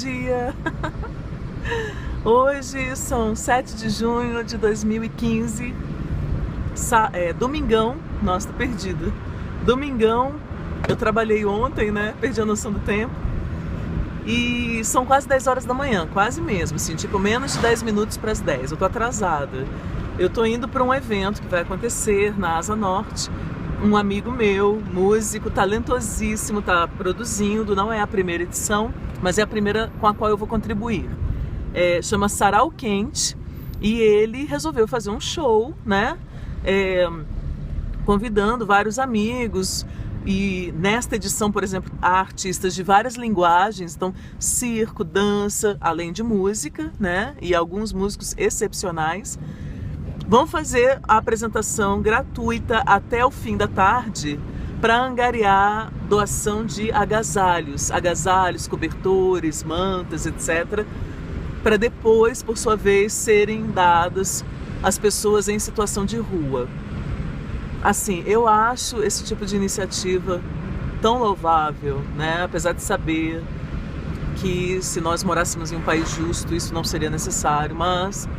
dia! Hoje são 7 de junho de 2015, domingão, nossa, tô perdida. Domingão, eu trabalhei ontem, né, perdi a noção do tempo. E são quase 10 horas da manhã, quase mesmo, assim, tipo menos de 10 minutos para as 10, eu tô atrasada. Eu tô indo para um evento que vai acontecer na Asa Norte. Um amigo meu, músico, talentosíssimo, tá produzindo, não é a primeira edição, mas é a primeira com a qual eu vou contribuir. Chama Sarau Quente, e ele resolveu fazer um show, né, convidando vários amigos, e nesta edição, por exemplo, há artistas de várias linguagens, então circo, dança, além de música, né, e alguns músicos excepcionais. Vão fazer a apresentação gratuita até o fim da tarde para angariar doação de agasalhos, cobertores, mantas, etc., para depois, por sua vez, serem dados às pessoas em situação de rua. Assim, eu acho esse tipo de iniciativa tão louvável, né? Apesar de saber que se nós morássemos em um país justo isso não seria necessário, mas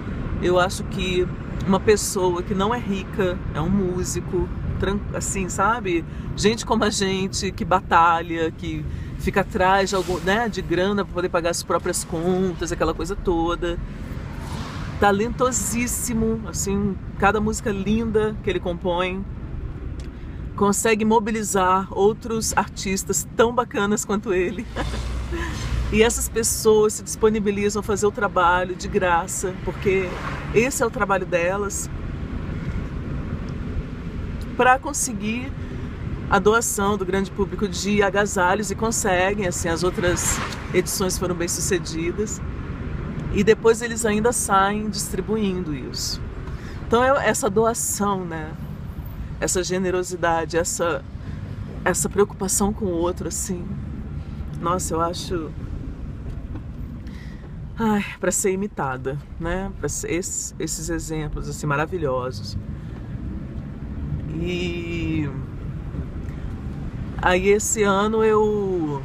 eu acho que uma pessoa que não é rica, é um músico, assim, sabe? Gente como a gente, que batalha, que fica atrás de algo, né, de grana para poder pagar as próprias contas, aquela coisa toda. Talentosíssimo, assim, cada música linda que ele compõe. Consegue mobilizar outros artistas tão bacanas quanto ele. E essas pessoas se disponibilizam a fazer o trabalho de graça, porque esse é o trabalho delas, para conseguir a doação do grande público de agasalhos, e conseguem, assim, as outras edições foram bem sucedidas, e depois eles ainda saem distribuindo isso. Então essa doação, né, essa generosidade, essa preocupação com o outro, assim, nossa, eu acho... para ser imitada, né? Para ser esses exemplos assim maravilhosos. E aí esse ano eu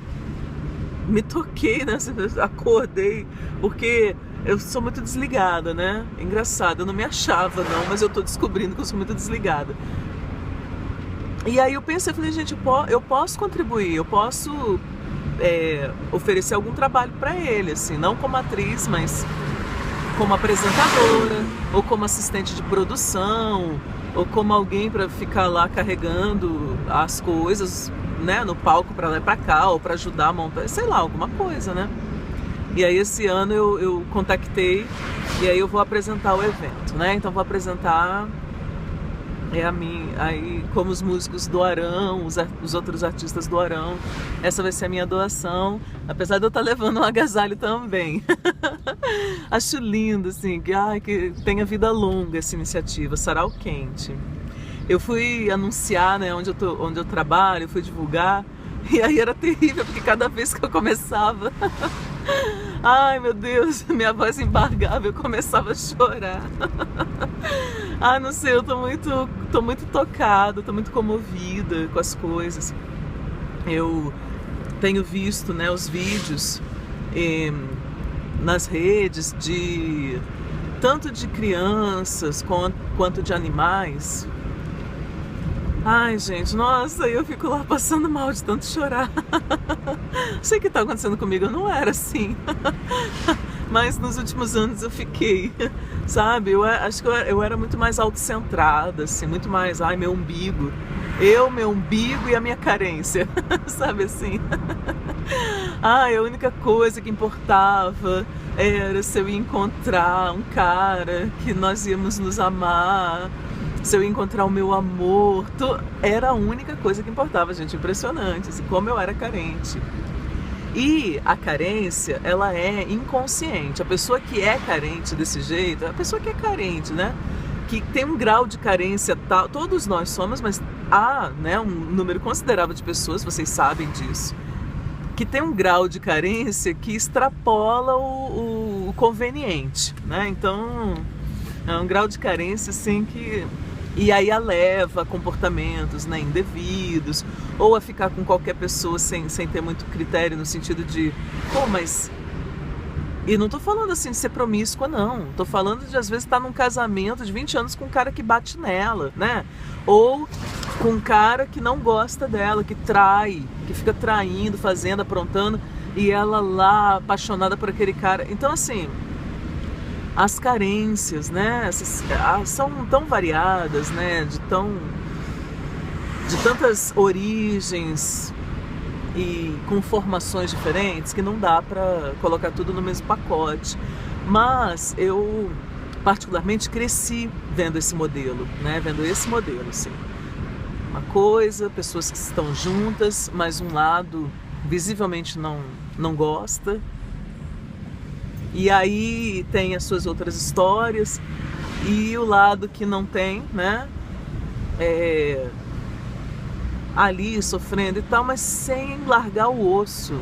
me toquei, né? Acordei, porque eu sou muito desligada, né? Engraçado, eu não me achava não, mas eu tô descobrindo que eu sou muito desligada. E aí eu pensei, falei, gente, eu posso contribuir, eu posso oferecer algum trabalho para ele, assim, não como atriz, mas como apresentadora, ou como assistente de produção, ou como alguém para ficar lá carregando as coisas, né, no palco para lá e para cá, ou para ajudar a montar, sei lá, alguma coisa, né? E aí esse ano eu contactei, e aí eu vou apresentar o evento, né? Então vou apresentar aí como os músicos doarão, os outros artistas doarão. Essa vai ser a minha doação, apesar de eu estar levando um agasalho também. Acho lindo, assim, que tenha vida longa essa iniciativa, Sarau Quente. Eu fui anunciar, né, onde eu trabalho, eu fui divulgar, e aí era terrível, porque cada vez que eu começava... Ai, meu Deus, minha voz embargava, eu começava a chorar. Não sei, eu tô muito tocada, tô muito comovida com as coisas. Eu tenho visto, né, os vídeos nas redes tanto de crianças quanto de animais. Ai, gente, nossa, eu fico lá passando mal de tanto chorar. Sei o que tá acontecendo comigo, eu não era assim. Mas nos últimos anos eu fiquei, sabe? Eu acho que eu era muito mais autocentrada, assim, muito mais, meu umbigo. Meu umbigo e a minha carência, sabe assim? A única coisa que importava era se eu ia encontrar um cara que nós íamos nos amar, se eu ia encontrar o meu amor. Era a única coisa que importava, gente. Impressionante, assim, como eu era carente. E a carência, ela é inconsciente. A pessoa que é carente desse jeito, a pessoa que é carente, né, que tem um grau de carência tal, todos nós somos, mas há, né, um número considerável de pessoas, vocês sabem disso, que tem um grau de carência que extrapola o conveniente, né? Então é um grau de carência assim que... E aí a leva a comportamentos, né, indevidos, ou a ficar com qualquer pessoa sem ter muito critério, no sentido de, mas E não tô falando assim de ser promíscua, não. Tô falando de, às vezes, estar num casamento de 20 anos com um cara que bate nela, né? Ou com um cara que não gosta dela, que trai, que fica traindo, fazendo, aprontando, e ela lá, apaixonada por aquele cara. Então, assim, as carências, né? São tão variadas, né? De tantas origens e com formações diferentes que não dá para colocar tudo no mesmo pacote. Mas eu particularmente cresci vendo esse modelo, né? Vendo esse modelo, assim. Uma coisa, pessoas que estão juntas, mas um lado visivelmente não gosta. E aí tem as suas outras histórias e o lado que não tem, né? Ali sofrendo e tal, mas sem largar o osso,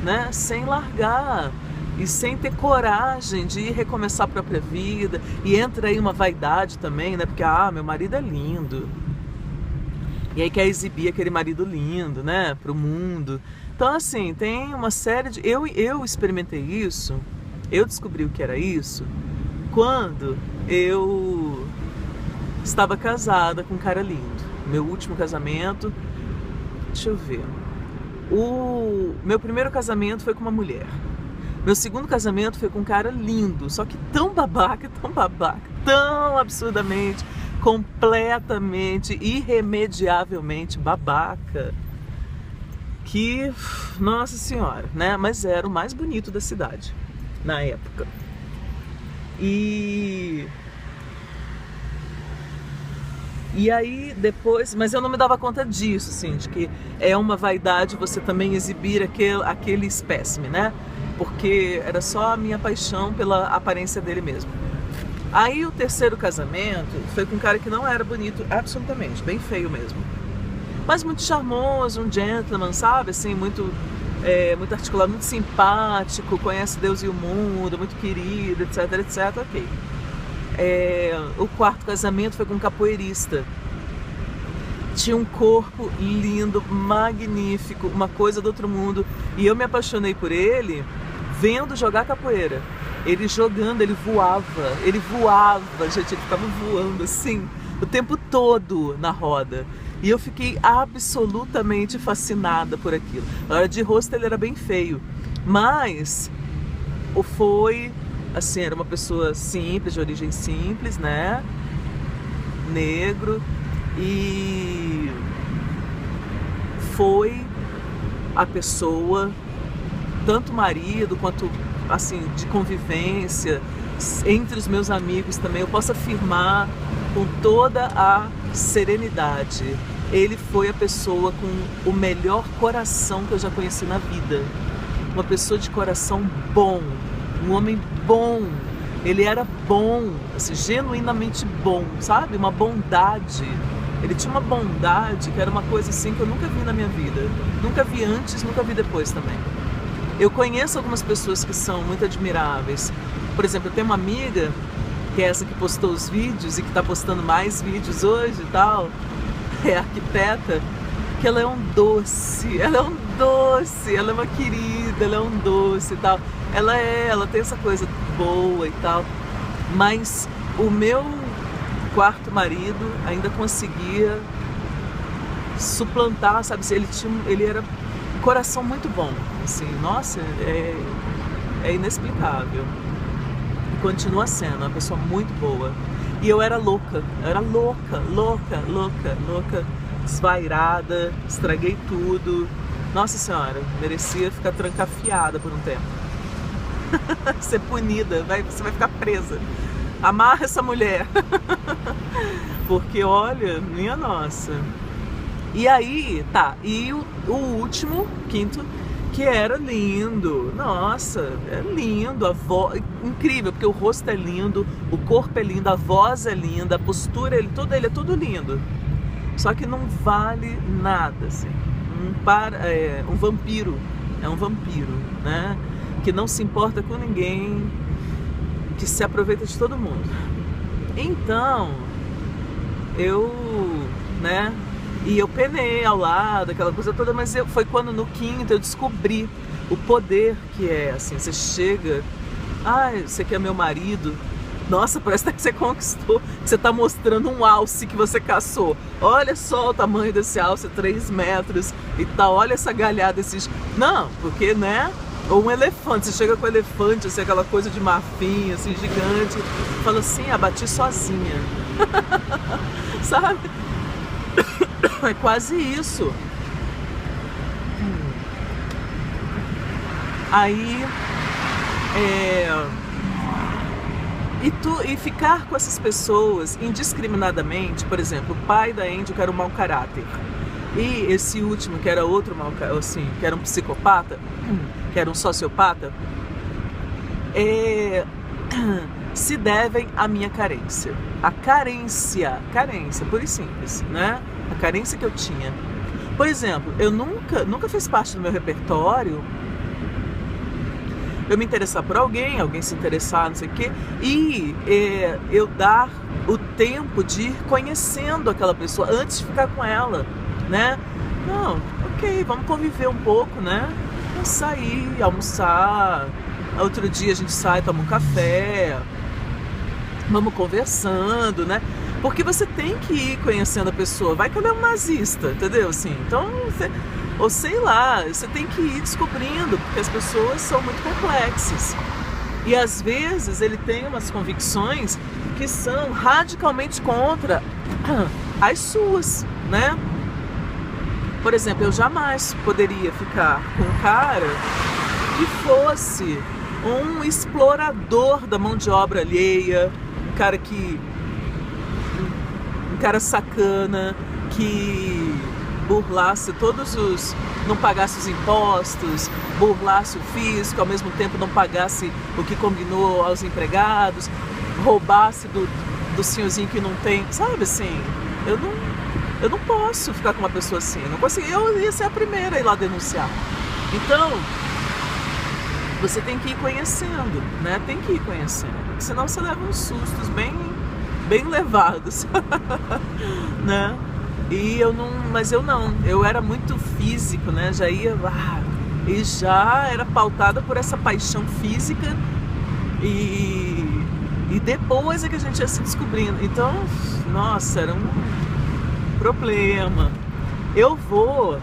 né? Sem largar e sem ter coragem de ir recomeçar a própria vida. E entra aí uma vaidade também, né? Porque, meu marido é lindo. E aí quer exibir aquele marido lindo, né? Pro mundo. Então, assim, tem uma série de... Eu experimentei isso, eu descobri o que era isso quando eu estava casada com um cara lindo. Meu último casamento, deixa eu ver. O meu primeiro casamento foi com uma mulher. Meu segundo casamento foi com um cara lindo, só que tão babaca, tão absurdamente, completamente, irremediavelmente babaca, que, nossa senhora, né? Mas era o mais bonito da cidade na época. E aí depois, mas eu não me dava conta disso, assim, de que é uma vaidade você também exibir aquele espécime, né? Porque era só a minha paixão pela aparência dele mesmo. Aí o terceiro casamento foi com um cara que não era bonito absolutamente, bem feio mesmo. Mas muito charmoso, um gentleman, sabe? Assim, muito articulado, muito simpático, conhece Deus e o mundo, muito querido, etc, etc, ok. O quarto casamento foi com um capoeirista. Tinha um corpo lindo, magnífico, uma coisa do outro mundo. E eu me apaixonei por ele vendo jogar capoeira. Ele jogando, ele voava, gente, ele ficava voando assim, o tempo todo na roda. E eu fiquei absolutamente fascinada por aquilo. Na hora de rosto ele era bem feio, mas assim, era uma pessoa simples, de origem simples, né? Negro. E foi a pessoa, tanto marido quanto, assim, de convivência, entre os meus amigos também, eu posso afirmar com toda a serenidade, ele foi a pessoa com o melhor coração que eu já conheci na vida. Uma pessoa de coração bom, um homem bom, ele era bom, assim, genuinamente bom, sabe? Uma bondade. Ele tinha uma bondade que era uma coisa assim que eu nunca vi na minha vida. Nunca vi antes, nunca vi depois também. Eu conheço algumas pessoas que são muito admiráveis. Por exemplo, eu tenho uma amiga, que é essa que postou os vídeos e que está postando mais vídeos hoje e tal, é arquiteta, que ela é um doce, ela é uma querida, ela é um doce e tal. Ela tem essa coisa boa e tal, mas o meu quarto marido ainda conseguia suplantar, sabe? Ele era um coração muito bom, assim, nossa, é inexplicável. E continua sendo uma pessoa muito boa. E eu era louca, desvairada, estraguei tudo. Nossa senhora, merecia ficar trancafiada por um tempo. Ser punida, você vai ficar presa. Amarra essa mulher. Porque olha, minha nossa. E aí, tá, e o último, quinto, que era lindo. Nossa, é lindo, a voz, incrível, porque o rosto é lindo, o corpo é lindo, a voz é linda, a postura, ele é tudo lindo. Só que não vale nada, assim. Um vampiro, né? Que não se importa com ninguém, que se aproveita de todo mundo. Então, e eu penei ao lado, aquela coisa toda, mas foi quando no quinto eu descobri o poder que é, assim, você chega, você quer meu marido, nossa, parece que você conquistou, você tá mostrando um alce que você caçou, olha só o tamanho desse alce, 3 metros e tal, olha essa galhada, não, porque, né, ou um elefante, você chega com um elefante, assim, aquela coisa de marfim, assim, gigante, fala assim, abati sozinha, sabe, é quase isso. Aí, e ficar com essas pessoas indiscriminadamente, por exemplo, o pai da Andy que era um mau caráter, e esse último que era outro mau caráter, assim, que era um psicopata, que era um sociopata, se devem à minha carência. A carência, pura e simples, né? A carência que eu tinha. Por exemplo, eu nunca fez parte do meu repertório eu me interessar por alguém se interessar, não sei o quê, e eu dar o tempo de ir conhecendo aquela pessoa antes de ficar com ela, né? Não, ok, vamos conviver um pouco, né? Vamos sair, almoçar, outro dia a gente sai, toma um café, vamos conversando, né? Porque você tem que ir conhecendo a pessoa, vai que ela é um nazista, entendeu? Assim, então, ou sei lá, você tem que ir descobrindo, porque as pessoas são muito complexas. E às vezes ele tem umas convicções que são radicalmente contra as suas, né? Por exemplo, eu jamais poderia ficar com um cara que fosse um explorador da mão de obra alheia, um cara sacana, que burlasse não pagasse os impostos, burlasse o fisco, ao mesmo tempo não pagasse o que combinou aos empregados, roubasse do senhorzinho que não tem, sabe assim, eu não posso ficar com uma pessoa assim, não consigo, eu ia ser a primeira a ir lá denunciar. Então, você tem que ir conhecendo, né? Tem que ir conhecendo, senão você leva uns sustos bem levados, né? E eu era muito físico, né? Já ia lá e já era pautada por essa paixão física e depois é que a gente ia se descobrindo. Então, nossa, era um problema. Eu vou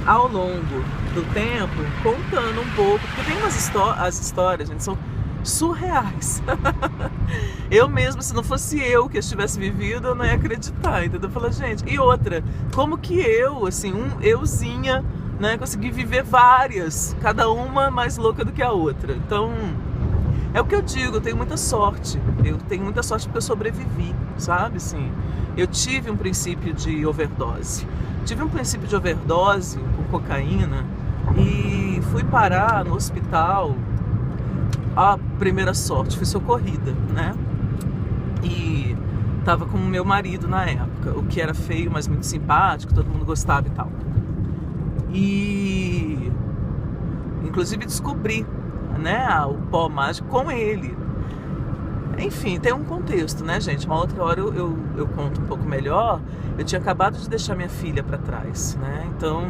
ao longo do tempo contando um pouco, porque tem as histórias, gente, são surreais. Eu mesmo, se não fosse eu que estivesse vivido, eu não ia acreditar, entendeu? Eu falo, gente, e outra, como que eu, assim, euzinha, né, consegui viver várias, cada uma mais louca do que a outra. Então, é o que eu digo, eu tenho muita sorte porque eu sobrevivi, sabe, assim, eu tive um princípio de overdose com cocaína e fui parar no hospital. A primeira sorte, fui socorrida, né? E tava com o meu marido na época, o que era feio, mas muito simpático, todo mundo gostava e tal. E inclusive descobri, né, o pó mágico com ele. Enfim, tem um contexto, né, gente? Uma outra hora eu conto um pouco melhor. Eu tinha acabado de deixar minha filha pra trás, né? Então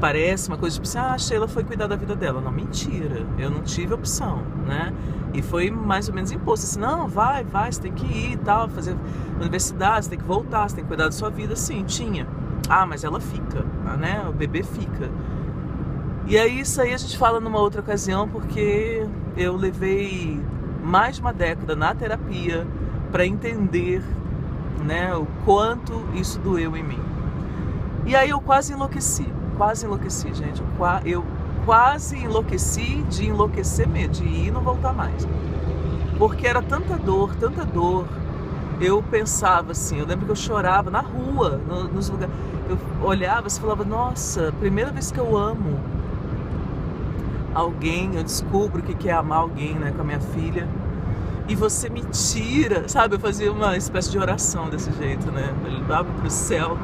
parece uma coisa tipo assim, a Sheila foi cuidar da vida dela. Não, mentira, eu não tive opção, né? E foi mais ou menos imposto, assim, não, vai, você tem que ir e tal, fazer universidade, você tem que voltar, você tem que cuidar da sua vida. Sim, tinha. Mas ela fica, né? O bebê fica. E aí isso aí a gente fala numa outra ocasião, porque eu levei mais de uma década na terapia para entender, né, o quanto isso doeu em mim. E aí eu quase enlouqueci, gente. Eu quase enlouqueci de enlouquecer mesmo, de ir e não voltar mais. Porque era tanta dor. Eu pensava assim, eu lembro que eu chorava na rua, nos lugares. Eu olhava e falava, nossa, primeira vez que eu amo alguém, eu descubro o que é amar alguém, né, com a minha filha. E você me tira, sabe? Eu fazia uma espécie de oração desse jeito, né? Eu levava pro céu,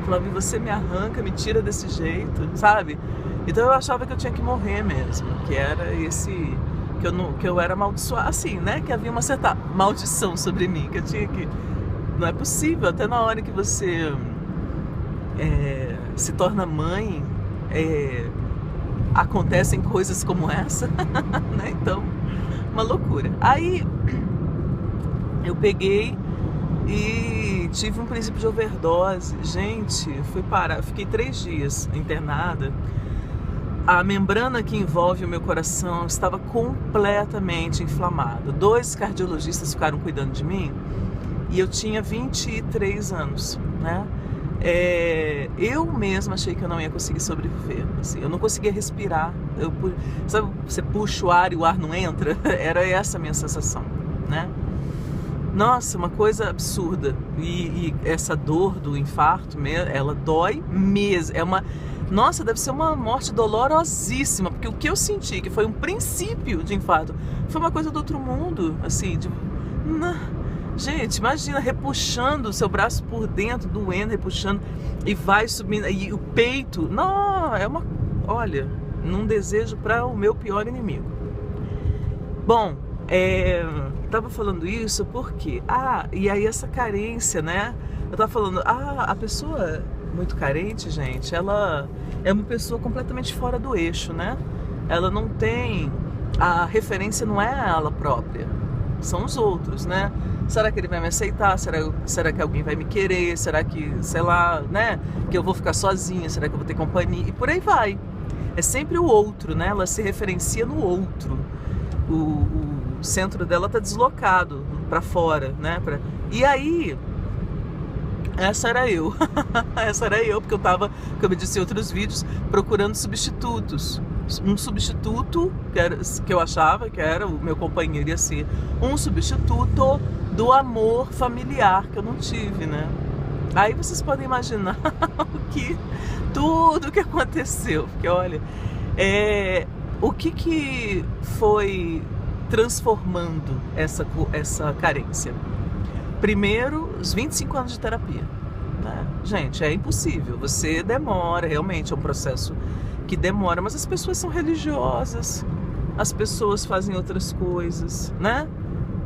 falava, e você me arranca, me tira desse jeito, sabe? Então eu achava que eu tinha que morrer mesmo, que era esse, que eu era amaldiçoada, assim, né? Que havia uma certa maldição sobre mim, que eu tinha que... Não é possível, até na hora que você se torna mãe, acontecem coisas como essa, né? Então, uma loucura. Aí eu peguei e tive um princípio de overdose. Gente, fui parar, fiquei 3 dias internada. A membrana que envolve o meu coração estava completamente inflamada. 2 cardiologistas ficaram cuidando de mim e eu tinha 23 anos, né? Eu mesma achei que eu não ia conseguir sobreviver. Assim, eu não conseguia respirar. Sabe, você puxa o ar e o ar não entra? Era essa a minha sensação, né? Nossa, uma coisa absurda. E essa dor do infarto, ela dói mesmo. Nossa, deve ser uma morte dolorosíssima, porque o que eu senti, que foi um princípio de infarto, foi uma coisa do outro mundo, assim, gente, imagina, repuxando o seu braço por dentro, doendo, repuxando, e vai subindo, e o peito, não, olha, não desejo para o meu pior inimigo. Bom, tava falando isso porque, e aí essa carência, né, eu tava falando, a pessoa muito carente, gente, ela é uma pessoa completamente fora do eixo, né? Ela não tem, a referência não é ela própria, são os outros, né? Será que ele vai me aceitar? Será que alguém vai me querer? Será que, sei lá, né? Que eu vou ficar sozinha? Será que eu vou ter companhia? E por aí vai. É sempre o outro, né? Ela se referencia no outro. O centro dela tá deslocado para fora, né? E aí, essa era eu. Essa era eu, porque eu tava, como eu disse em outros vídeos, procurando substitutos. Um substituto que eu achava que era o meu companheiro, ia ser um substituto do amor familiar que eu não tive, né? Aí vocês podem imaginar tudo o que aconteceu, porque olha, o que foi transformando essa carência? Primeiro, os 25 anos de terapia, né? Gente, é impossível, você demora, realmente é um processo que demora, mas as pessoas são religiosas, as pessoas fazem outras coisas, né?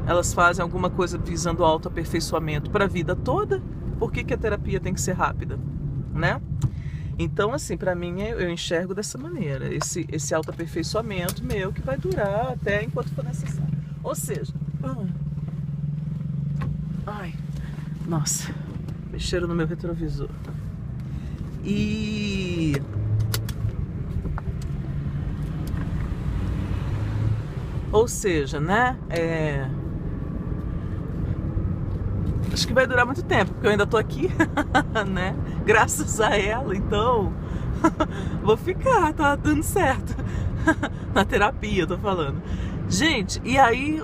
Elas fazem alguma coisa visando o autoaperfeiçoamento para a vida toda. Por que a terapia tem que ser rápida, né? Então, assim, para mim, eu enxergo dessa maneira, esse autoaperfeiçoamento meu que vai durar até enquanto for necessário. Ou seja, ai, nossa, mexeram no meu retrovisor. Ou seja, né, acho que vai durar muito tempo, porque eu ainda tô aqui, né, graças a ela, então, vou ficar, tá dando certo, na terapia, eu tô falando. Gente, e aí,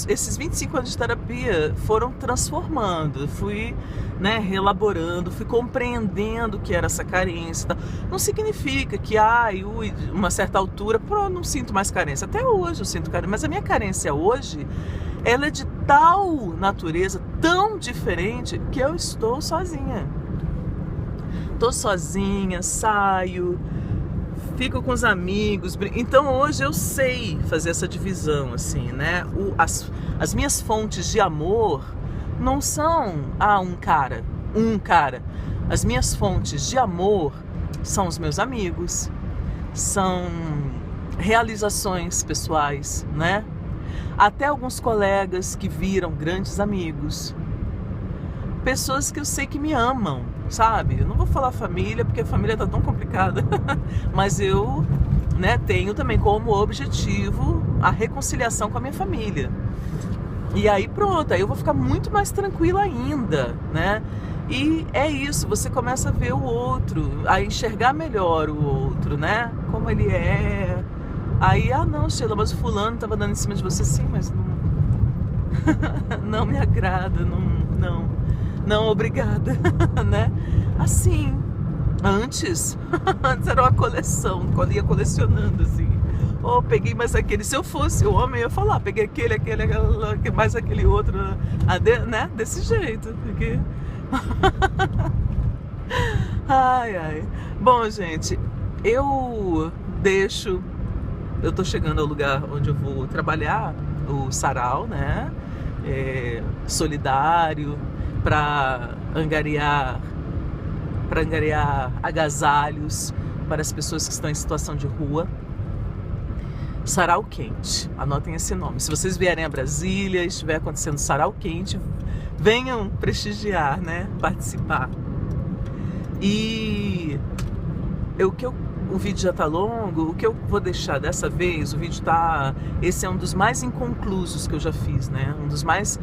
esses 25 anos de terapia foram transformando, fui, né, reelaborando, fui compreendendo o que era essa carência. Tá? Não significa que, uma certa altura, não sinto mais carência. Até hoje eu sinto carência, mas a minha carência hoje, ela é de tal natureza, tão diferente, que eu estou sozinha. Tô sozinha, saio, fico com os amigos. Então hoje eu sei fazer essa divisão, assim, né? As minhas fontes de amor não são um cara. As minhas fontes de amor são os meus amigos, são realizações pessoais, né? Até alguns colegas que viram grandes amigos, pessoas que eu sei que me amam, sabe? Eu não vou falar família, porque a família tá tão complicada, mas eu, né, tenho também como objetivo a reconciliação com a minha família. E aí pronto, aí eu vou ficar muito mais tranquila ainda, né? E é isso, você começa a ver o outro, a enxergar melhor o outro, né? Como ele é. Aí, não, Sheila, mas o fulano tava dando em cima de você, sim, mas não, não me agrada, não, obrigada, né? Assim, antes era uma coleção, ia colecionando, assim. Peguei mais aquele, se eu fosse homem, eu ia falar, peguei aquele, mais aquele outro, né? Desse jeito, porque... ai. Bom, gente, eu tô chegando ao lugar onde eu vou trabalhar, o sarau, né? Solidário, para angariar agasalhos para as pessoas que estão em situação de rua. Sarau Quente, anotem esse nome. Se vocês vierem a Brasília e estiver acontecendo Sarau Quente, venham prestigiar, né? Participar. E o vídeo já tá longo, o que eu vou deixar dessa vez, esse é um dos mais inconclusos que eu já fiz, né? Um dos mais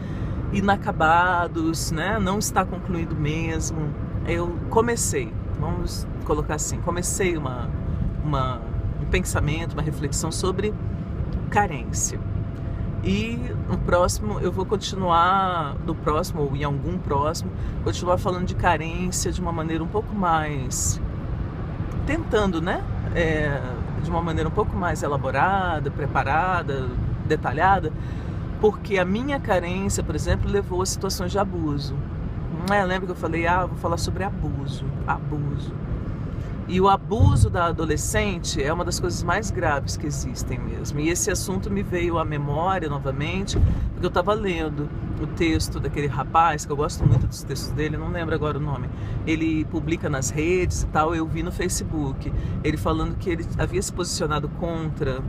inacabados, né? Não está concluído mesmo. Eu comecei, vamos colocar assim, comecei um pensamento, uma reflexão sobre carência. E no próximo eu vou continuar, no próximo ou em algum próximo, continuar falando de carência de uma maneira um pouco mais, tentando, né? De uma maneira um pouco mais elaborada, preparada, detalhada, porque a minha carência, por exemplo, levou a situações de abuso. Lembra que eu falei, vou falar sobre abuso. E o abuso da adolescente é uma das coisas mais graves que existem mesmo. E esse assunto me veio à memória novamente, porque eu estava lendo o texto daquele rapaz, que eu gosto muito dos textos dele, não lembro agora o nome. Ele publica nas redes e tal, eu vi no Facebook. Ele falando que ele havia se posicionado contra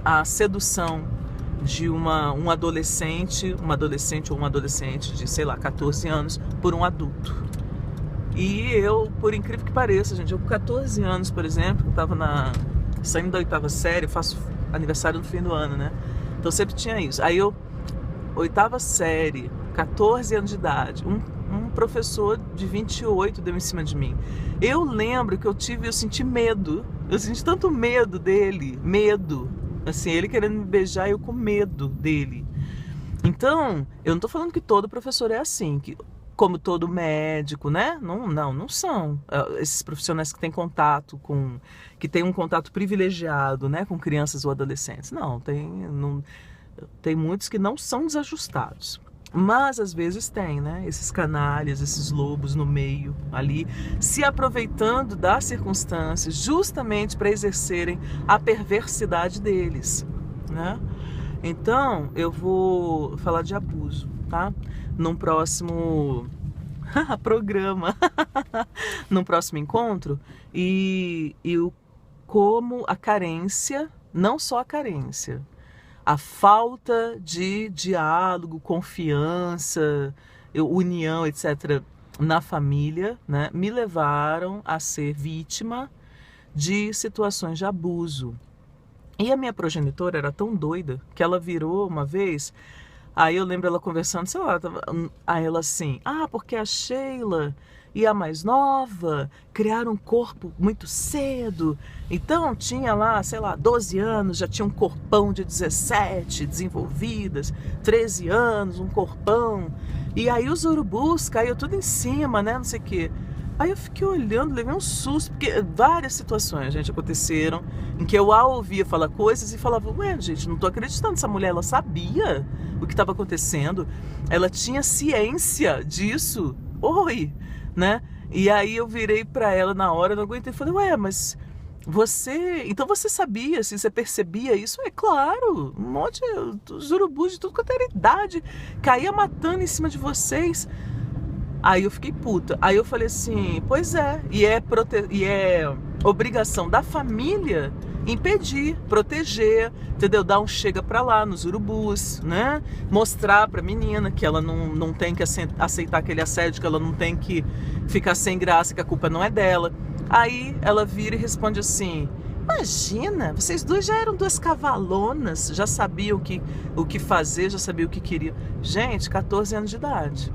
a sedução de um adolescente ou um adolescente de, sei lá, 14 anos por um adulto. E eu, por incrível que pareça, gente, eu com 14 anos, por exemplo, estava saindo da 8ª série, faço aniversário no fim do ano, né? Então sempre tinha isso. Aí eu, 8ª série, 14 anos de idade, um professor de 28 deu em cima de mim. Eu lembro que eu senti medo, eu senti tanto medo dele, assim, ele querendo me beijar e eu com medo dele. Então, eu não tô falando que todo professor é assim, como todo médico, né? Não são. Esses profissionais que têm que têm um contato privilegiado, né, com crianças ou adolescentes. Tem muitos que não são desajustados. Mas às vezes tem, né? Esses canalhas, esses lobos no meio ali, se aproveitando das circunstâncias justamente para exercerem a perversidade deles, né? Então, eu vou falar de abuso, tá? Num próximo programa, num próximo encontro, e como a carência, não só a carência, a falta de diálogo, confiança, união, etc., na família, né, me levaram a ser vítima de situações de abuso. E a minha progenitora era tão doida que ela virou uma vez. Aí eu lembro ela conversando, sei lá, aí ela assim, porque a Sheila e a mais nova criaram um corpo muito cedo, então tinha lá, sei lá, 12 anos, já tinha um corpão de 17, desenvolvidas, 13 anos, um corpão, e aí os urubus caíam tudo em cima, né, não sei o quê. Aí eu fiquei olhando, levei um susto, porque várias situações, gente, aconteceram em que eu a ouvia falar coisas e falava, gente, não tô acreditando, essa mulher, ela sabia o que estava acontecendo, ela tinha ciência disso, né? E aí eu virei pra ela na hora, não aguentei, falei, mas então você sabia, assim, você percebia isso? É claro, um monte de urubus de tudo quanto era idade, caía matando em cima de vocês. Aí eu fiquei puta. Aí eu falei assim, pois é, e é obrigação da família impedir, proteger, entendeu? Dar um chega pra lá nos urubus, né? Mostrar pra menina que ela não tem que aceitar aquele assédio, que ela não tem que ficar sem graça, que a culpa não é dela. Aí ela vira e responde assim, imagina, vocês duas já eram duas cavalonas, já sabiam o que fazer, já sabiam o que queriam. Gente, 14 anos de idade.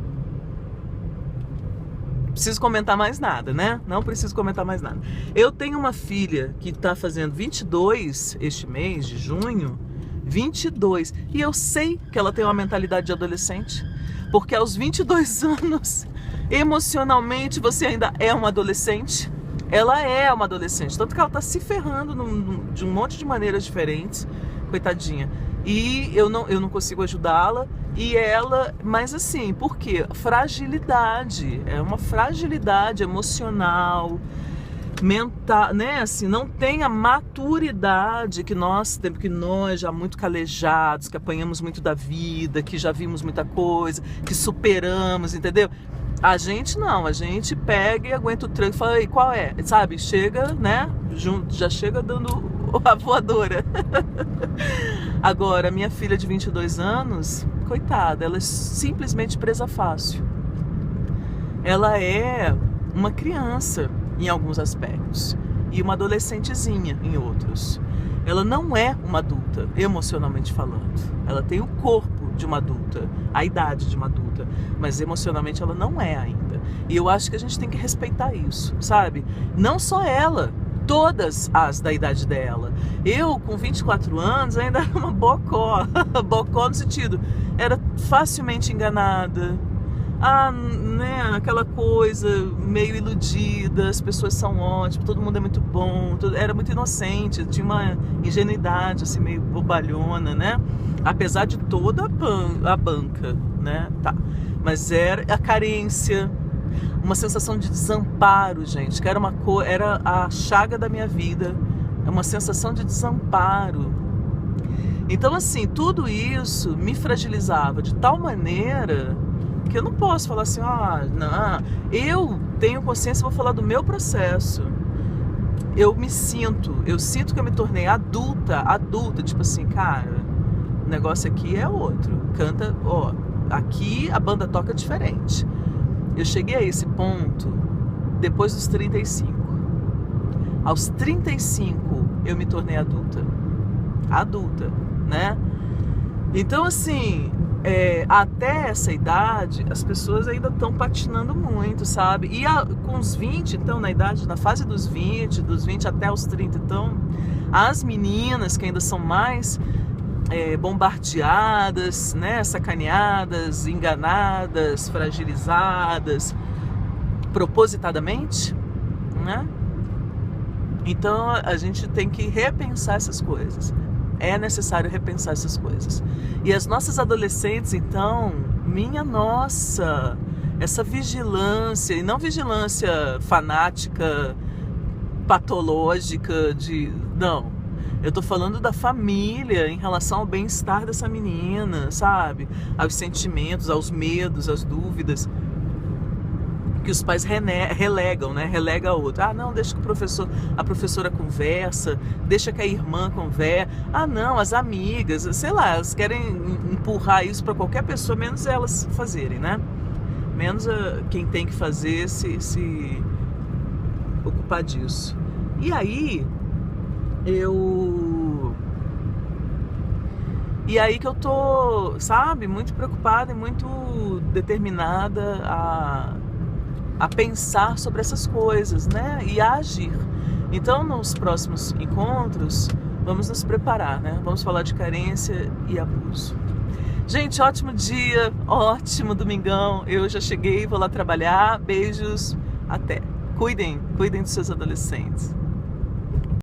Preciso comentar mais nada, né? Não preciso comentar mais nada. Eu tenho uma filha que está fazendo 22 este mês de junho, 22, e eu sei que ela tem uma mentalidade de adolescente, porque aos 22 anos, emocionalmente, você ainda é uma adolescente. Ela é uma adolescente, tanto que ela está se ferrando de um monte de maneiras diferentes, coitadinha. E eu não consigo ajudá-la. E ela, mas assim, por quê? Fragilidade, é uma fragilidade emocional, mental, né? Assim, não tem a maturidade que nós temos, que nós já muito calejados, que apanhamos muito da vida, que já vimos muita coisa, que superamos, entendeu? A gente não, a gente pega e aguenta o tranco e fala, aí, qual é? Sabe, chega, né? Já chega dando a voadora. Agora, minha filha de 22 anos, coitada, ela é simplesmente presa fácil. Ela é uma criança em alguns aspectos e uma adolescentezinha em outros. Ela não é uma adulta, emocionalmente falando. Ela tem o corpo de uma adulta, a idade de uma adulta, mas emocionalmente ela não é ainda. E eu acho que a gente tem que respeitar isso, sabe? Não só ela, todas as da idade dela. Eu, com 24 anos, ainda era uma bocó. Bocó no sentido, era facilmente enganada. Né, aquela coisa meio iludida, as pessoas são ótimas, todo mundo é muito bom, era muito inocente, tinha uma ingenuidade assim, meio bobalhona, né? Apesar de toda a banca, né? Tá. Mas era a carência, uma sensação de desamparo, gente, que era a chaga da minha vida, é uma sensação de desamparo. Então, assim, tudo isso me fragilizava de tal maneira que eu não posso falar assim, não, eu tenho consciência, vou falar do meu processo. Eu sinto que eu me tornei adulta, tipo assim, cara, o negócio aqui é outro. Canta, aqui a banda toca diferente. Eu cheguei a esse ponto depois dos 35. Aos 35 eu me tornei adulta, né? Então, assim, até essa idade, as pessoas ainda estão patinando muito, sabe? E com os 20, então, na fase dos 20 até os 30, então, as meninas que ainda são mais bombardeadas, né? Sacaneadas, enganadas, fragilizadas, propositadamente, né? Então, a gente tem que repensar essas coisas. É necessário repensar essas coisas. E as nossas adolescentes, então, minha nossa, essa vigilância, e não vigilância fanática, patológica, não. Eu tô falando da família em relação ao bem-estar dessa menina, sabe? Aos sentimentos, aos medos, às dúvidas que os pais relegam, né? Relega a outra. Não, deixa que a professora conversa, deixa que a irmã conversa. Não, as amigas, sei lá, elas querem empurrar isso para qualquer pessoa, menos elas fazerem, né? Menos quem tem que fazer se ocupar disso. E aí, que eu tô, sabe, muito preocupada e muito determinada a pensar sobre essas coisas, né? E a agir. Então, nos próximos encontros, vamos nos preparar, né? Vamos falar de carência e abuso. Gente, ótimo dia, ótimo domingão. Eu já cheguei, vou lá trabalhar. Beijos, até. Cuidem dos seus adolescentes.